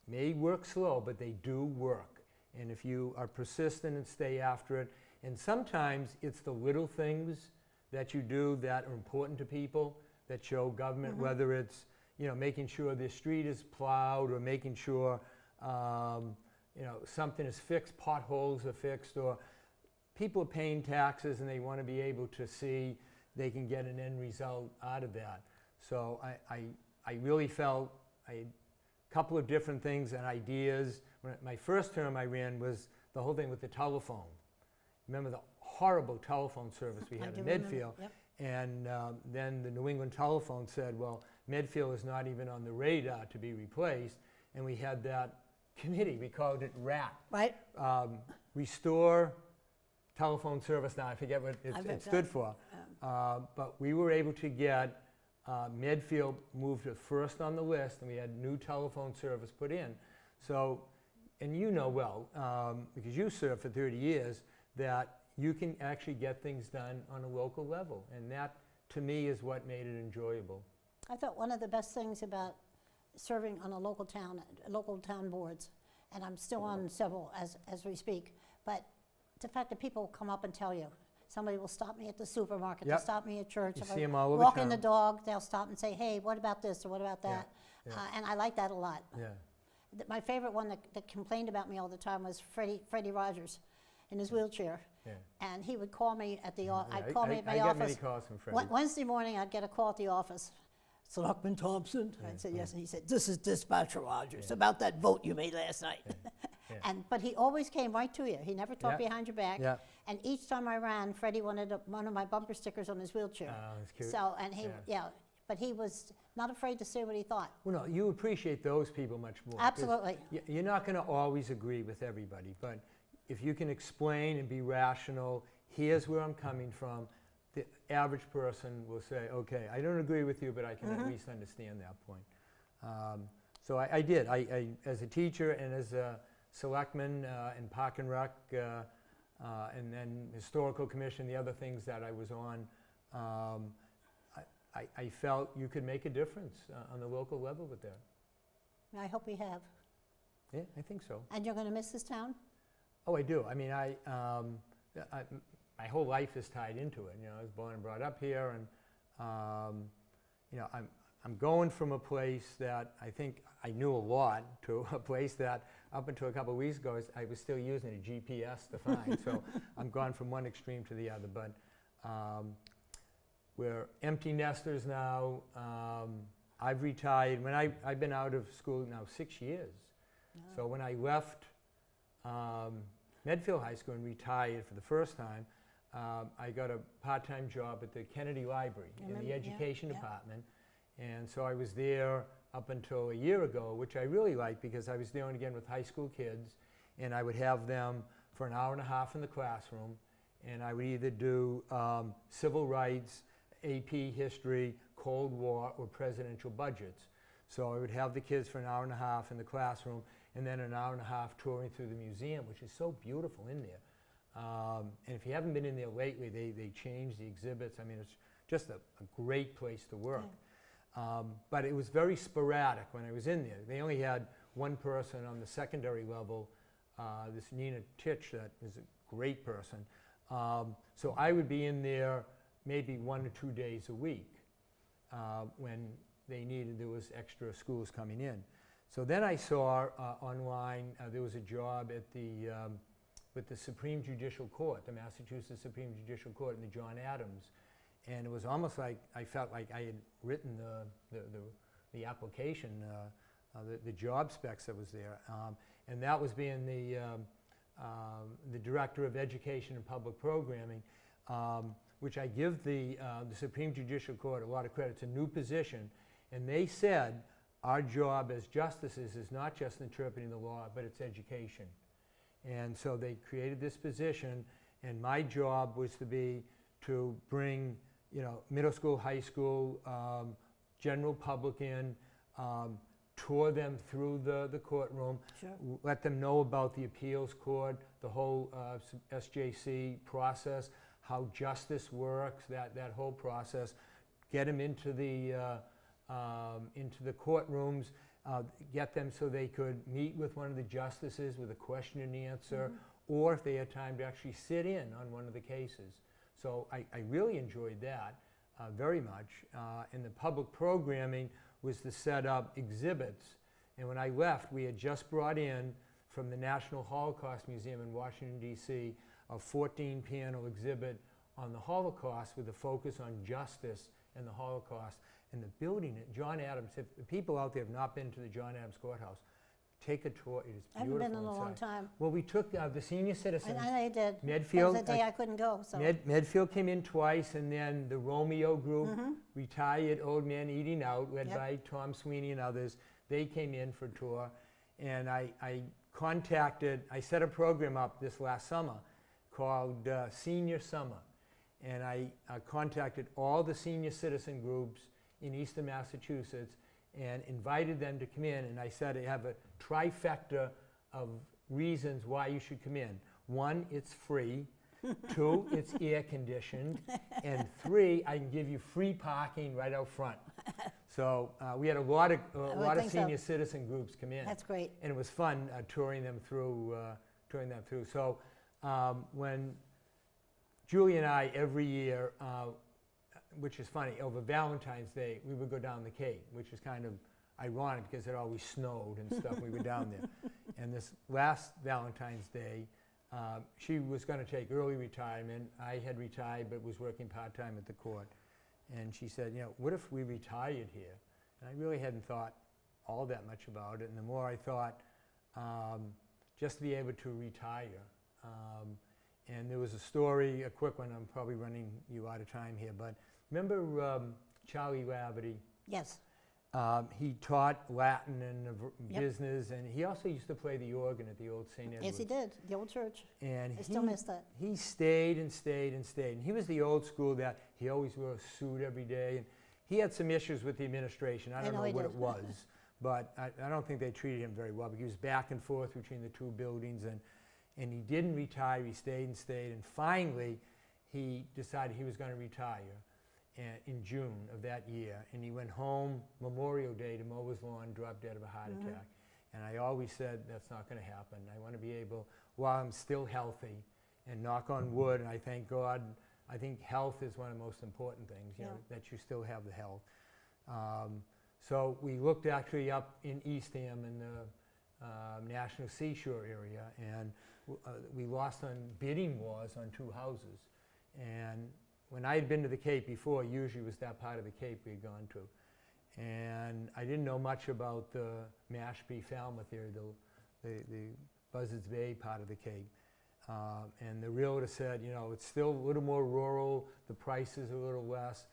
may work slow, but they do work. And if you are persistent and stay after it, and sometimes it's the little things that you do that are important to people that show government, whether it's making sure the street is plowed, or making sure something is fixed, potholes are fixed, or people are paying taxes and they want to be able to see they can get an end result out of that. So I really felt I had a couple of different things and ideas. My first term I ran was the whole thing with the telephone. Remember the horrible telephone service we had in Medfield? Yep. And then the New England Telephone said, well, Medfield is not even on the radar to be replaced. And we had that committee, we called it RAT. Right? Restore Telephone Service. Now I forget what it stood for. But we were able to get Medfield moved to first on the list, and we had new telephone service put in. So, and you know well, because you served for 30 years, that you can actually get things done on a local level. And that, to me, is what made it enjoyable. I thought one of the best things about serving on a local town boards, and I'm still on several as we speak, but the fact that people come up and tell you. Somebody will stop me at the supermarket, they'll stop me at church. You if see I 'em all over walking town. the dog, they'll stop and say, hey, what about this or what about that? Yeah. And I like that a lot. Yeah. My favorite one that complained about me all the time was Freddie Rogers in his wheelchair. Yeah. And he would call me at the Yeah, I'd call me at my I got many office. calls from Freddie. Wednesday morning, I'd get a call at the office. Selectman Thompson? I'd say yes, and he said, this is Dispatcher Rogers, about that vote you made last night. Yeah. But he always came right to you. He never talked Yeah. behind your back. Yeah. And each time I ran, Freddie wanted one of my bumper stickers on his wheelchair. Oh, that's cute. So, and he, but he was not afraid to say what he thought. Well, no, you appreciate those people much more. 'cause Absolutely. You're not going to always agree with everybody, but if you can explain and be rational, here's where I'm coming from, the average person will say, okay, I don't agree with you, but I can at least understand that point. So I did. I, as a teacher and as a selectman in Park and Rec, and then Historical Commission, the other things that I was on, I felt you could make a difference on the local level with that. I hope we have. Yeah, I think so. And you're going to miss this town? Oh, I do. I mean, my whole life is tied into it. I was born and brought up here, and I'm going from a place that I think I knew a lot to a place that up until a couple of weeks ago I was still using a GPS to find. So I'm gone from one extreme to the other. But we're empty nesters now. I've retired. When I've been out of school now 6 years. So when I left Medfield High School and retired for the first time, I got a part-time job at the Kennedy Library in the education department. And so I was there up until a year ago, which I really liked because I was dealing again with high school kids, and I would have them for an hour and a half in the classroom, and I would either do civil rights, AP history, Cold War, or presidential budgets. So I would have the kids for an hour and a half in the classroom, and then an hour and a half touring through the museum, which is so beautiful in there. And if you haven't been in there lately, they changed the exhibits. I mean, it's just a great place to work. But it was very sporadic when I was in there. They only had one person on the secondary level, this Nina Titch, that is a great person. So I would be in there maybe 1 or 2 days a week when there was extra schools coming in. So then I saw online there was a job at with the Supreme Judicial Court, the Massachusetts Supreme Judicial Court in the John Adams. And it was almost like I felt like I had written the application, the job specs that was there. And that was being the Director of Education and Public Programming, which I give the Supreme Judicial Court a lot of credit. It's a new position. And they said, our job as justices is not just interpreting the law, but it's education. And so they created this position, and my job was to bring, middle school, high school, general public in, tour them through the courtroom, Sure. Let them know about the appeals court, the whole SJC process, how justice works, that whole process, get them into the courtrooms, get them so they could meet with one of the justices with a question and answer, or if they had time to actually sit in on one of the cases. So I really enjoyed that very much. And the public programming was to set up exhibits. And when I left, we had just brought in from the National Holocaust Museum in Washington, D.C., a 14-panel exhibit on the Holocaust with a focus on justice and the Holocaust. And the building at John Adams, if the people out there have not been to the John Adams Courthouse, take a tour. It is beautiful. I haven't been in a inside. long time. Well, we took the senior citizens. And I did. Medfield. That was the day I couldn't go. So. Medfield came in twice, and then the Romeo group, retired old men eating out, led by Tom Sweeney and others. They came in for a tour, and I set a program up this last summer called Senior Summer, and I contacted all the senior citizen groups in Eastern Massachusetts and invited them to come in, and I said I have a trifecta of reasons why you should come in. 1, it's free. 2, it's air conditioned. And 3, I can give you free parking right out front. So we had a lot of senior citizen groups come in. That's great. And it was fun touring them through. So when Julie and I, every year, which is funny, over Valentine's Day, we would go down the Cape, which is kind of ironic because it always snowed and stuff. We were down there. And this last Valentine's Day, she was going to take early retirement. I had retired but was working part-time at the court. And she said, what if we retired here? And I really hadn't thought all that much about it. And the more I thought, just to be able to retire. And there was a story, a quick one, I'm probably running you out of time here, but remember Charlie Laverty? Yes. He taught Latin and business, and he also used to play the organ at the old St. Edward's. Yes, he did, the old church. And I still miss that. He stayed and stayed and stayed. And he was the old school that he always wore a suit every day. And he had some issues with the administration. I don't know what it was, but I don't think they treated him very well. But he was back and forth between the two buildings, and he didn't retire. He stayed and stayed. And finally, he decided he was going to retire in June of that year. And he went home Memorial Day to mow his lawn, dropped dead of a heart attack. And I always said, that's not going to happen. I want to be able, while I'm still healthy, and knock on wood, and I thank God, I think health is one of the most important things, you know, that you still have the health. So we looked actually up in Eastham in the National Seashore area, and we lost on bidding wars on 2 houses. And when I had been to the Cape before, usually it was that part of the Cape we had gone to. And I didn't know much about the Mashpee, Falmouth area, the Buzzards Bay part of the Cape. And the realtor said, you know, it's still a little more rural, the price is a little less.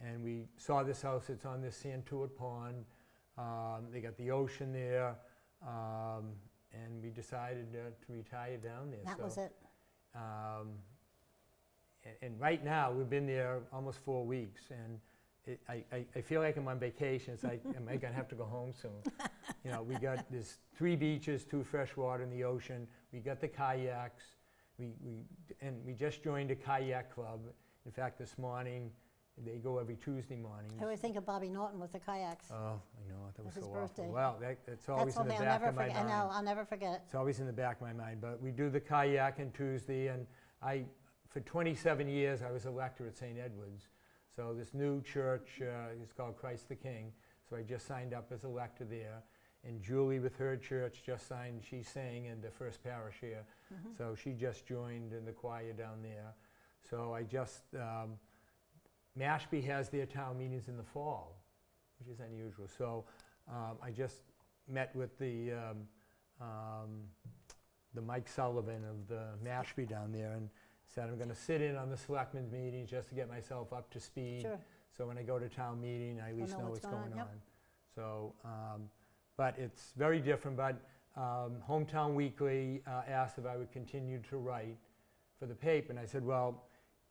And we saw this house, it's on this Santuit Pond. They got the ocean there. And we decided to retire down there. That was it. and right now, we've been there almost 4 weeks, and I feel like I'm on vacation. It's like, am I gonna have to go home soon? You know, there's 3 beaches, 2 freshwater in the ocean. We got the kayaks. We just joined a kayak club. In fact, this morning, they go every Tuesday morning. I always think of Bobby Norton with the kayaks. Oh, I know, that was His so birthday. awful. Well, that's always That's in the something back of my mind. I know, I'll never forget it. It's always in the back of my mind, but we do the kayak on Tuesday, and for 27 years, I was a lector at St. Edward's. So this new church is called Christ the King, so I just signed up as a lector there. And Julie with her church just signed, she sang in the first parish here, so she just joined in the choir down there. So I just, Mashpee has their town meetings in the fall, which is unusual. So I just met with the Mike Sullivan of the Mashpee down there and said I'm going to sit in on the selectmen's meetings just to get myself up to speed. Sure. So when I go to town meeting, I at least know what's going on. Yep. So, but it's very different. But Hometown Weekly asked if I would continue to write for the paper, and I said, well,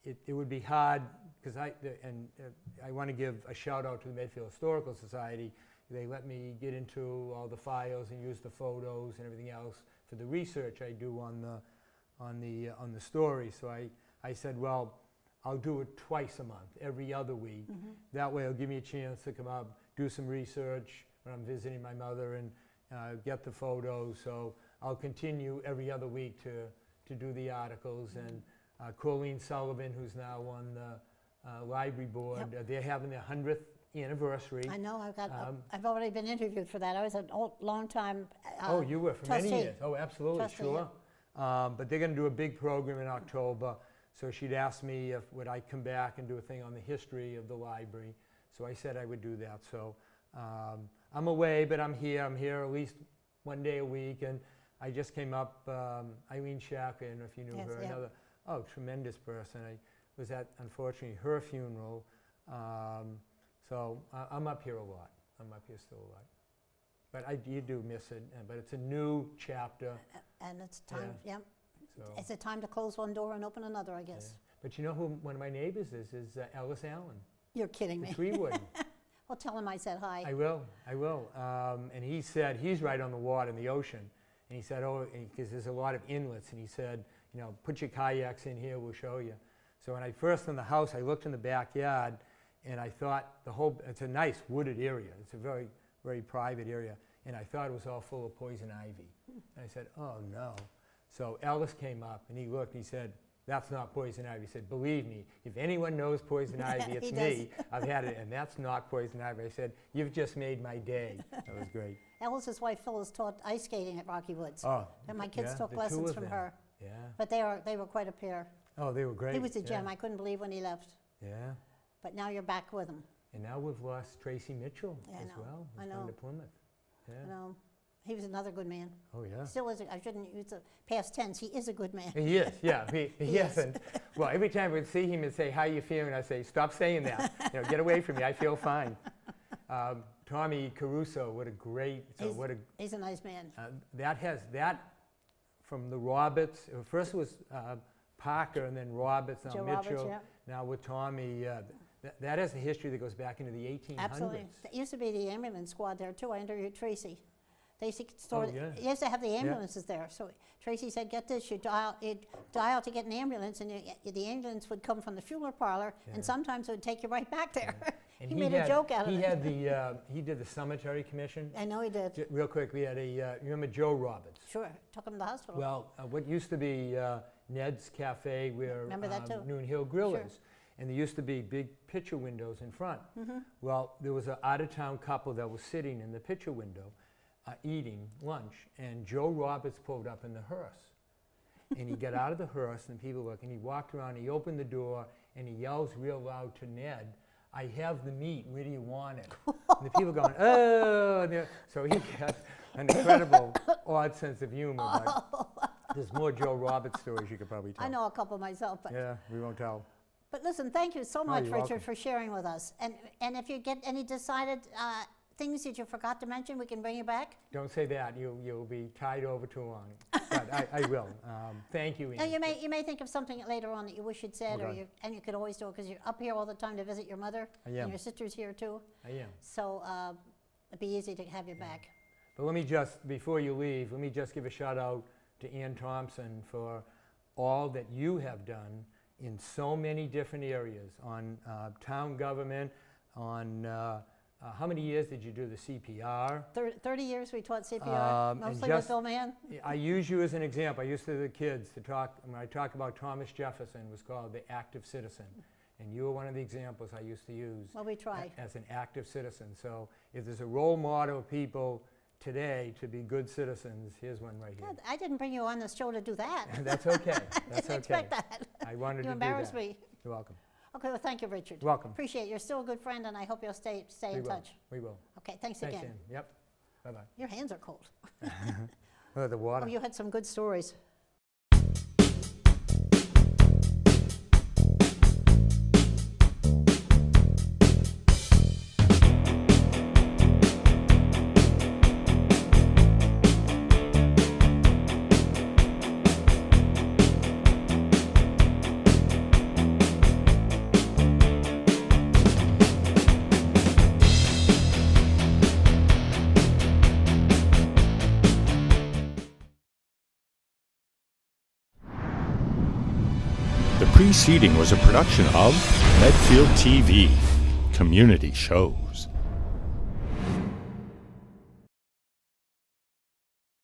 it would be hard because I want to give a shout out to the Medfield Historical Society. They let me get into all the files and use the photos and everything else for the research I do on the story. So I said, well, I'll do it twice a month, every other week. That way it'll give me a chance to come up, do some research when I'm visiting my mother and get the photos. So I'll continue every other week to do the articles. And Colleen Sullivan, who's now on the library board, they're having their 100th anniversary. I know, I've already been interviewed for that. I was a long time oh, you were for trustee. many years. Oh, absolutely, Trustee, sure. But they're going to do a big program in October. So she'd asked me if would I come back and do a thing on the history of the library. So I said I would do that. So I'm away, but I'm here. I'm here at least one day a week. And I just came up, Eileen Shacker, and if you knew her, another tremendous person. I was at, unfortunately, her funeral. So I'm up here a lot. I'm up here still a lot. But you do miss it, but it's a new chapter. And it's time, So, it's a time to close one door and open another, I guess. But you know who one of my neighbors is Ellis Allen. You're kidding me. Treewood. Well, tell him I said hi. I will. And he said, he's right on the water in the ocean. And he said, oh, because there's a lot of inlets. And he said, you know, put your kayaks in here, we'll show you. So when I first in the house, I looked in the backyard, and I thought it's a nice wooded area. It's a very, very private area. And I thought it was all full of poison ivy. And I said, oh no. So Ellis came up and he looked and he said, that's not poison ivy. He said, believe me, if anyone knows poison ivy, it's me. I've had it, and that's not poison ivy. I said, you've just made my day. That was great. Ellis's wife Phyllis taught ice skating at Rocky Woods. Oh, and my kids took lessons from her. Yeah. But they were quite a pair. Oh, they were great. He was a gem. I couldn't believe when he left. Yeah. But now you're back with him. And now we've lost Tracy Mitchell as well. I He's know. gone to Plymouth. Yeah. You know, he was another good man. Oh, yeah. Still is. I shouldn't use the past tense. He is a good man. He is, yeah. He is. is. Well, every time we'd see him and say, how you feeling? I say, stop saying that. You know, get away from me. I feel fine. Tommy Caruso, what a great, he's a nice man. That from the Roberts, first it was Parker and then Roberts, now Joe Mitchell. Roberts, yeah. Now with Tommy, that has a history that goes back into the 1800s. Absolutely. There used to be the ambulance squad there too. I interviewed Tracy. They used to store. You used to have the ambulances there. So Tracy said, "Get this: you dial to get an ambulance, and the ambulance would come from the funeral parlor, and sometimes it would take you right back there." And he made a joke out of it. He had he did the cemetery commission. I know he did. Real quick, we had you remember Joe Roberts? Sure, took him to the hospital. Well, what used to be Ned's Cafe, where Remember that too? Noon Hill Grill Sure. is. And there used to be big picture windows in front. Well, there was an out-of-town couple that was sitting in the picture window eating lunch, and Joe Roberts pulled up in the hearse. And he got out of the hearse, and people look, and he walked around, he opened the door, and he yells real loud to Ned, "I have the meat, where do you want it?" And the people going, "Oh!" So he has an incredible, odd sense of humor. But there's more Joe Roberts stories you could probably tell. I know a couple myself, but yeah, we won't tell. But listen, thank you so much, you're Richard, welcome. for sharing with us. And if you get any decided things that you forgot to mention, we can bring you back? Don't say that. You'll be tied over too long. But I will. Thank you, No, Ian. you may think of something later on that you wish you'd said, Okay. and you could always do it, because you're up here all the time to visit your mother. I am. And your sister's here too. I am. So it'd be easy to have you back. But let me just, before you leave, let me just give a shout out to Ann Thompson for all that you have done in so many different areas, on town government, on how many years did you do the CPR? 30 years we taught CPR, And mostly with just- Bill Mann. I use you as an example. I used to the kids to talk, when I talk about Thomas Jefferson, was called the active citizen. And you were one of the examples I used to use Well, we tried. as an active citizen. So if there's a role model of people today to be good citizens, here's one right here. God, I didn't bring you on the show to do that. That's okay. That's Didn't okay. expect that. I wanted You to do embarrassed that. me. You're welcome. Okay, well, thank you, Richard. You're welcome. Appreciate it. You're still a good friend, and I hope you'll stay We in will. touch. We will. Okay, thanks Thanks, again. Ann. Yep. Bye-bye. Your hands are cold. Oh, the water. Oh, you had some good stories. The preceding was a production of Medfield TV, Community Shows.